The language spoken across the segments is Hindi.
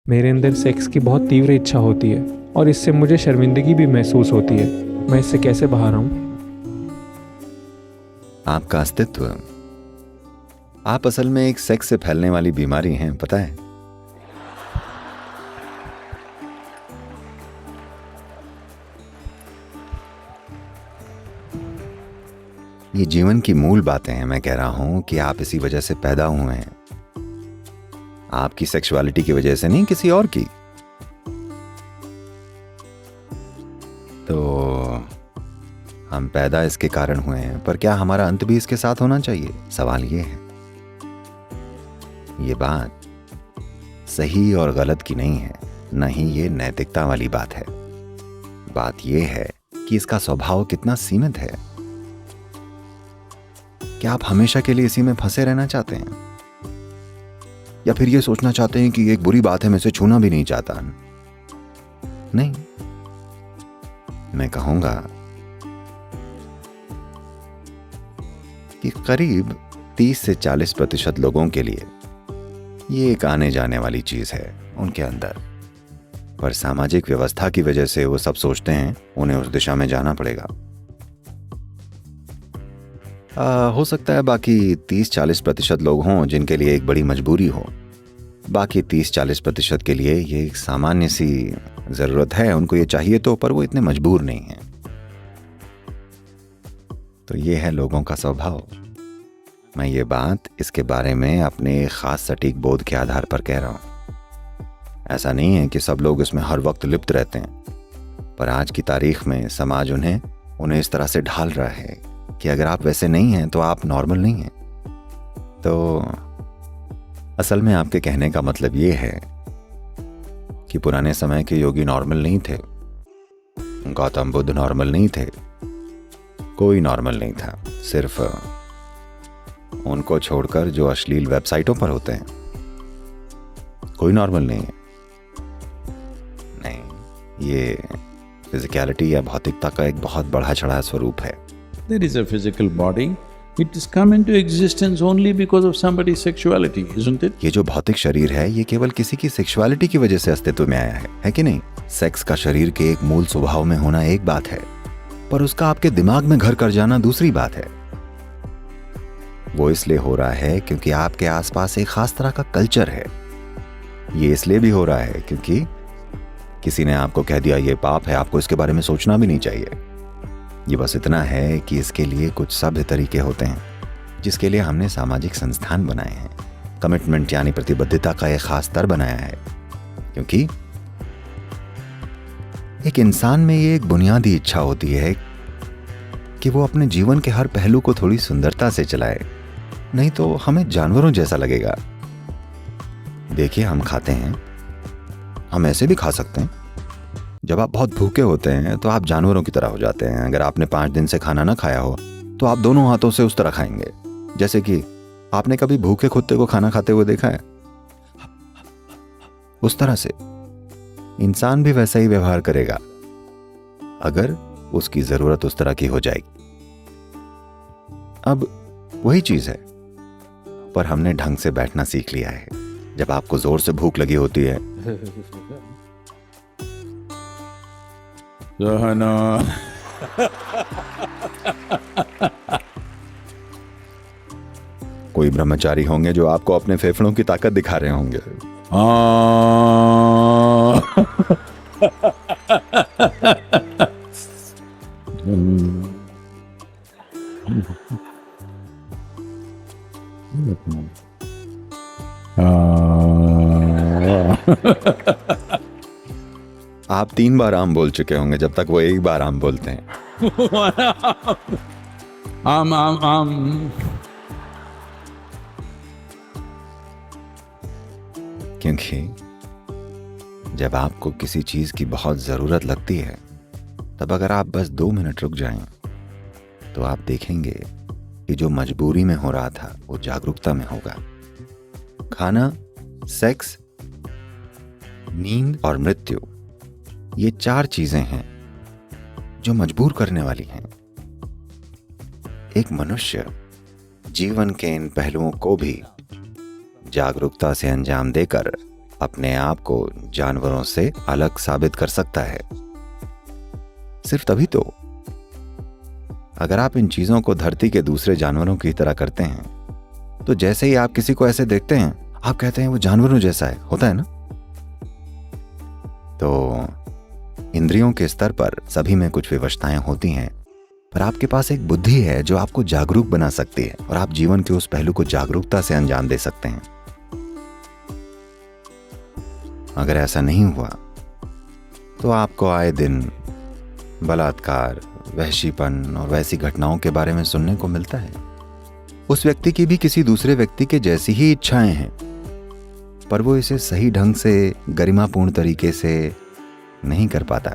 मेरे अंदर सेक्स की बहुत तीव्र इच्छा होती है और इससे मुझे शर्मिंदगी भी महसूस होती है। मैं इससे कैसे बाहर आऊं? आपका अस्तित्व, आप असल में एक सेक्स से फैलने वाली बीमारी हैं, पता है? ये जीवन की मूल बातें हैं। मैं कह रहा हूं कि आप इसी वजह से पैदा हुए हैं, आपकी सेक्सुअलिटी की वजह से नहीं, किसी और की। तो हम पैदा इसके कारण हुए हैं, पर क्या हमारा अंत भी इसके साथ होना चाहिए? सवाल ये है। ये बात सही और गलत की नहीं है, न ही ये नैतिकता वाली बात है। बात ये है कि इसका स्वभाव कितना सीमित है। क्या आप हमेशा के लिए इसी में फंसे रहना चाहते हैं, या फिर ये सोचना चाहते हैं कि ये एक बुरी बात है, मैं इसे छूना भी नहीं चाहता? नहीं, मैं कहूंगा कि करीब 30 से 40% लोगों के लिए ये एक आने जाने वाली चीज है उनके अंदर, पर सामाजिक व्यवस्था की वजह से वो सब सोचते हैं उन्हें उस दिशा में जाना पड़ेगा। हो सकता है बाकी 30-40% लोग हों जिनके लिए एक बड़ी मजबूरी हो। बाकी 30-40% के लिए ये एक सामान्य सी जरूरत है, उनको ये चाहिए तो, पर वो इतने मजबूर नहीं हैं। तो ये है लोगों का स्वभाव। मैं ये बात इसके बारे में अपने खास सटीक बोध के आधार पर कह रहा हूं। ऐसा नहीं है कि सब लोग इसमें हर वक्त लिप्त रहते हैं, पर आज की तारीख में समाज उन्हें इस तरह से ढाल रहा है कि अगर आप वैसे नहीं हैं तो आप नॉर्मल नहीं हैं। तो असल में आपके कहने का मतलब ये है कि पुराने समय के योगी नॉर्मल नहीं थे, गौतम बुद्ध नॉर्मल नहीं थे, कोई नॉर्मल नहीं था, सिर्फ उनको छोड़कर जो अश्लील वेबसाइटों पर होते हैं, कोई नॉर्मल नहीं है। नहीं, ये फिजिकलिटी या भौतिकता का एक बहुत बढ़ा चढ़ा स्वरूप है। There is a physical body. It has come into existence only because of somebody's sexuality, isn't it? ये जो भौतिक शरीर है, ये केवल किसी की सेक्सुअलिटी की वजह से अस्तित्व में आया है कि नहीं? सेक्स का शरीर के एक मूल स्वभाव में होना एक बात है, पर उसका आपके दिमाग में घर कर जाना दूसरी बात है। वो इसलिए हो रहा है क्योंकि आपके आसपास एक खास तरह का कल्चर है। ये इसलिए भी हो रहा है क्योंकि किसी ने आपको कह दिया ये पाप है, आपको इसके बारे में सोचना भी नहीं चाहिए। ये बस इतना है कि इसके लिए कुछ सभ्य तरीके होते हैं, जिसके लिए हमने सामाजिक संस्थान बनाए हैं, कमिटमेंट यानी प्रतिबद्धता का एक खास स्तर बनाया है। क्योंकि एक इंसान में ये एक बुनियादी इच्छा होती है कि वो अपने जीवन के हर पहलू को थोड़ी सुंदरता से चलाए, नहीं तो हमें जानवरों जैसा लगेगा। देखिए, हम खाते हैं, हम ऐसे भी खा सकते हैं। जब आप बहुत भूखे होते हैं तो आप जानवरों की तरह हो जाते हैं। अगर आपने 5 दिन से खाना ना खाया हो तो आप दोनों हाथों से उस तरह खाएंगे, जैसे कि आपने कभी भूखे कुत्ते को खाना खाते हुए देखा है? उस तरह से इंसान भी वैसा ही व्यवहार करेगा अगर उसकी जरूरत उस तरह की हो जाएगी। अब वही चीज है, पर हमने ढंग से बैठना सीख लिया है। जब आपको जोर से भूख लगी होती है कोई ब्रह्मचारी होंगे जो आपको अपने फेफड़ों की ताकत दिखा रहे होंगे। आप 3 बार आम बोल चुके होंगे जब तक वो एक बार आम बोलते हैं। आम आम आम। क्योंकि जब आपको किसी चीज की बहुत जरूरत लगती है, तब अगर आप बस 2 मिनट रुक जाएं, तो आप देखेंगे कि जो मजबूरी में हो रहा था वो जागरूकता में होगा। खाना, सेक्स, नींद और मृत्यु, ये 4 चीजें हैं जो मजबूर करने वाली हैं। एक मनुष्य जीवन के इन पहलुओं को भी जागरूकता से अंजाम देकर अपने आप को जानवरों से अलग साबित कर सकता है। सिर्फ तभी तो। अगर आप इन चीजों को धरती के दूसरे जानवरों की तरह करते हैं तो जैसे ही आप किसी को ऐसे देखते हैं आप कहते हैं वो जानवरों जैसा है, होता है ना। तो इंद्रियों के स्तर पर सभी में कुछ विवशताएं होती हैं, पर आपके पास एक बुद्धि है जो आपको जागरूक बना सकती है और आप जीवन के उस पहलू को जागरूकता से अंजाम दे सकते हैं। अगर ऐसा नहीं हुआ तो आपको आए दिन बलात्कार, वहशीपन और वैसी घटनाओं के बारे में सुनने को मिलता है। उस व्यक्ति की भी किसी दूसरे व्यक्ति के जैसी ही इच्छाएं हैं, पर वो इसे सही ढंग से गरिमापूर्ण तरीके से नहीं कर पाता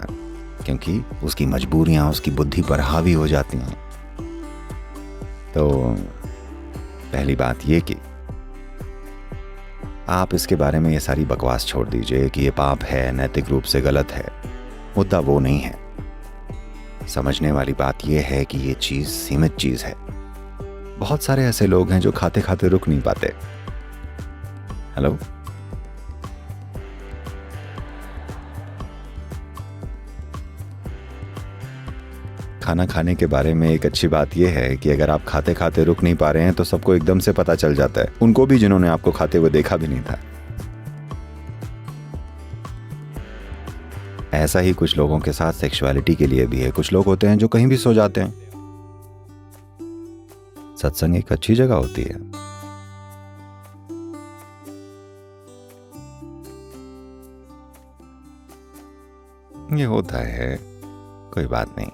क्योंकि उसकी मजबूरियां उसकी बुद्धि पर हावी हो जाती हैं। तो पहली बात ये कि आप इसके बारे में ये सारी बकवास छोड़ दीजिए कि ये पाप है, नैतिक रूप से गलत है। मुद्दा वो नहीं है। समझने वाली बात यह है कि ये चीज सीमित चीज है। बहुत सारे ऐसे लोग हैं जो खाते खाते रुक नहीं पाते। हेलो, खाना खाने के बारे में एक अच्छी बात यह है कि अगर आप खाते खाते रुक नहीं पा रहे हैं तो सबको एकदम से पता चल जाता है, उनको भी जिन्होंने आपको खाते हुए देखा भी नहीं था। ऐसा ही कुछ लोगों के साथ सेक्सुअलिटी के लिए भी है। कुछ लोग होते हैं जो कहीं भी सो जाते हैं। सत्संग एक अच्छी जगह होती है। ये होता है, कोई बात नहीं।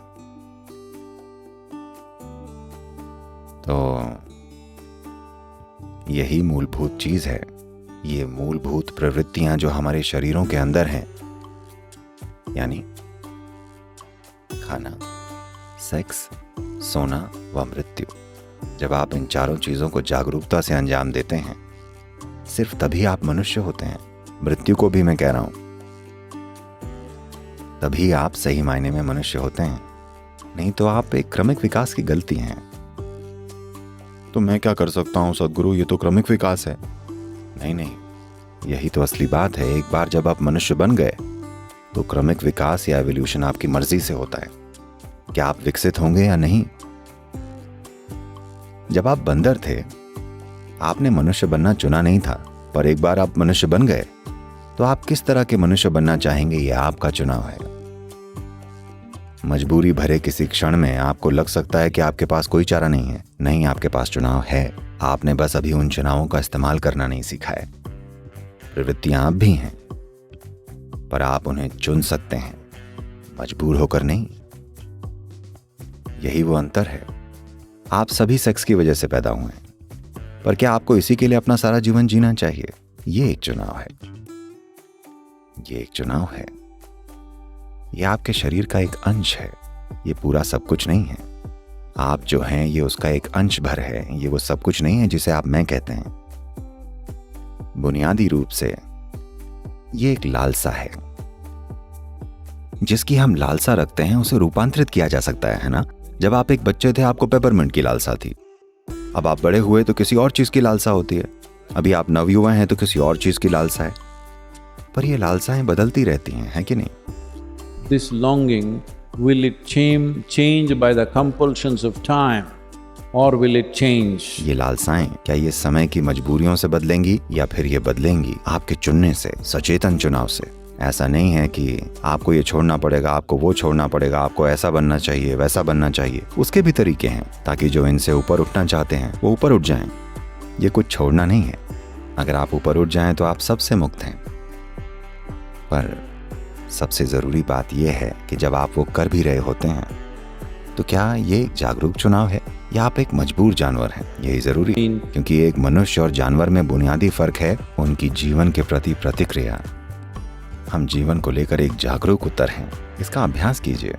तो यही मूलभूत चीज है। ये मूलभूत प्रवृत्तियां जो हमारे शरीरों के अंदर हैं, यानी खाना, सेक्स, सोना व मृत्यु। जब आप इन चारों चीजों को जागरूकता से अंजाम देते हैं, सिर्फ तभी आप मनुष्य होते हैं। मृत्यु को भी मैं कह रहा हूं, तभी आप सही मायने में मनुष्य होते हैं। नहीं तो आप एक क्रमिक विकास की गलती हैं। तो मैं क्या कर सकता हूं सद्गुरु, ये तो क्रमिक विकास है। नहीं, यही तो असली बात है। एक बार जब आप मनुष्य बन गए तो क्रमिक विकास या एवोल्यूशन आपकी मर्जी से होता है। क्या आप विकसित होंगे या नहीं। जब आप बंदर थे, आपने मनुष्य बनना चुना नहीं था, पर एक बार आप मनुष्य बन गए तो आप किस तरह के मनुष्य बनना चाहेंगे, यह आपका चुनाव है। मजबूरी भरे किसी क्षण में आपको लग सकता है कि आपके पास कोई चारा नहीं है। नहीं, आपके पास चुनाव है। आपने बस अभी उन चुनावों का इस्तेमाल करना नहीं सीखा है। प्रवृत्तियां आप भी हैं, पर आप उन्हें चुन सकते हैं, मजबूर होकर नहीं। यही वो अंतर है। आप सभी सेक्स की वजह से पैदा हुए हैं, पर क्या आपको इसी के लिए अपना सारा जीवन जीना चाहिए? ये एक चुनाव है। ये एक चुनाव है। ये आपके शरीर का एक अंश है। ये पूरा सब कुछ नहीं है। आप जो हैं ये उसका एक अंश भर है। ये वो सब कुछ नहीं है जिसे आप मैं कहते हैं। बुनियादी रूप से ये एक लालसा है। जिसकी हम लालसा रखते हैं उसे रूपांतरित किया जा सकता है ना। जब आप एक बच्चे थे आपको पेपरमिंट की लालसा थी। अब आप बड़े हुए तो किसी और चीज की लालसा होती है। अभी आप नवयुवा हैं तो किसी और चीज की लालसा है। पर ये लालसाएं बदलती रहती हैं, है कि नहीं? This longing, will it change by the compulsions of time or will it change? ये लालसाएं क्या ये समय की मजबूरियों से बदलेंगी या फिर ये बदलेंगी आपके चुनने से, सचेतन चुनाव से? ऐसा नहीं है कि आपको ये छोड़ना पड़ेगा, आपको वो छोड़ना पड़ेगा, आपको ऐसा बनना चाहिए, वैसा बनना चाहिए। उसके भी तरीके हैं ताकि जो इनसे ऊपर उठना चाहते हैं वो ऊपर उठ जाएं। ये कुछ छोड़ना नहीं है। अगर आप ऊपर उठ जाएं तो आप सबसे मुक्त हैं। पर सबसे जरूरी बात यह है कि जब आप वो कर भी रहे होते हैं तो क्या ये जागरूक चुनाव है या आप एक मजबूर जानवर हैं? यही जरूरी, क्योंकि एक मनुष्य और जानवर में बुनियादी फर्क है उनकी जीवन के प्रति प्रतिक्रिया। हम जीवन को लेकर एक जागरूक उत्तर हैं। इसका अभ्यास कीजिए।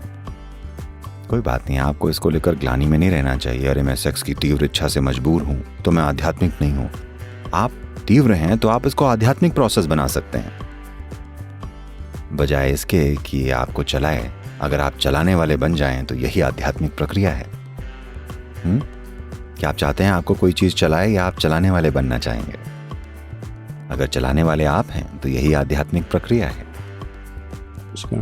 कोई बात नहीं, आपको इसको लेकर ग्लानि में नहीं रहना चाहिए। अरे मैं सेक्स की तीव्र इच्छा से मजबूर हूं तो मैं आध्यात्मिक नहीं हूं। आप तीव्र हैं तो आप इसको आध्यात्मिक प्रोसेस बना सकते हैं, बजाय इसके कि आपको चलाए। अगर आप चलाने वाले बन जाएं तो यही आध्यात्मिक प्रक्रिया है। क्या आप चाहते हैं आपको कोई चीज चलाए या आप चलाने वाले बनना चाहेंगे? अगर चलाने वाले आप हैं तो यही आध्यात्मिक प्रक्रिया है। इसका